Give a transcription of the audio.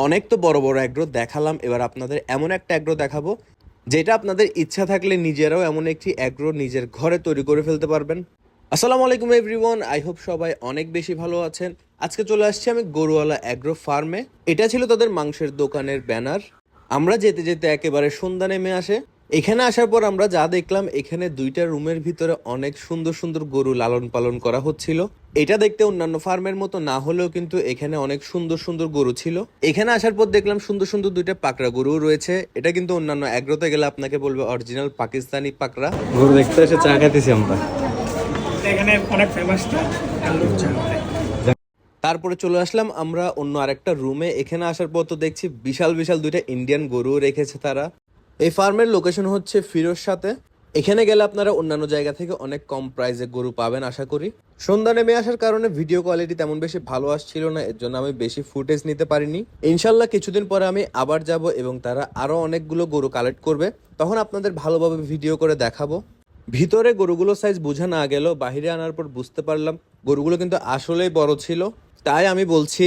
অনেক তো বড় বড় অ্যাগ্রো দেখালাম, এবার আপনাদের এমন একটা অ্যাগ্রো দেখাবো যেটা আপনাদের ইচ্ছা থাকলে নিজেরাও এমন একটি অ্যাগ্রো নিজের ঘরে তৈরি করে ফেলতে পারবেন। আসসালামু আলাইকুম এভরিওয়ান, আই হোপ সবাই অনেক বেশি ভালো আছেন। আজকে চলে আসছি আমি গরুওয়ালা অ্যাগ্রো ফার্মে। এটা ছিল তাদের মাংসের দোকানের ব্যানার। আমরা যেতে যেতে একেবারে সন্ধ্যা নেমে আসে। এখানে আসার পর আমরা যা দেখলাম, এখানে দুইটা রুমের ভিতরে অনেক সুন্দর সুন্দর গরু লালন পালন করা হচ্ছিল। এটা দেখতে অন্যান্য ফার্মের মতো না হলেও কিন্তু এখানে অনেক সুন্দর সুন্দর গরু ছিল। এখানে আসার পর দেখলাম সুন্দর সুন্দর দুইটা পাকড়া গরুও রয়েছে। এটা কিন্তু অন্যান্য অ্যাগ্রোতে গেলে আপনাকে বলবে অরিজিনাল পাকিস্তানি পাকড়া গরু দেখতে এসে চা খাইতেছি আমরা। এখানে অনেক ফেমাস তো আলুর চা। তারপরে চলে আসলাম আমরা অন্য আরেকটা রুমে। এখানে আসার পর তো দেখছি বিশাল বিশাল দুইটা ইন্ডিয়ান গরুও রেখেছে তারা। এই ফার্মের লোকেশন হচ্ছে ফিরোজ সাথে। এখানে গেলে আপনারা অন্যান্য জায়গা থেকে অনেক কম প্রাইসে গরু পাবেন আশা করি। সন্ধ্যা নেমে আসার কারণে ভিডিও কোয়ালিটি তেমন বেশি ভালো আসছিল না, এর জন্য আমি বেশি ফুটেজ নিতে পারিনি। ইনশাল্লাহ কিছুদিন পরে আমি আবার যাব এবং তারা আরো অনেকগুলো গরু কালেক্ট করবে, তখন আপনাদের ভালোভাবে ভিডিও করে দেখাবো। ভিতরে গরুগুলো সাইজ বোঝা না গেল, বাহিরে আনার পর বুঝতে পারলাম গরুগুলো কিন্তু আসলেই বড় ছিল। তাই আমি বলছি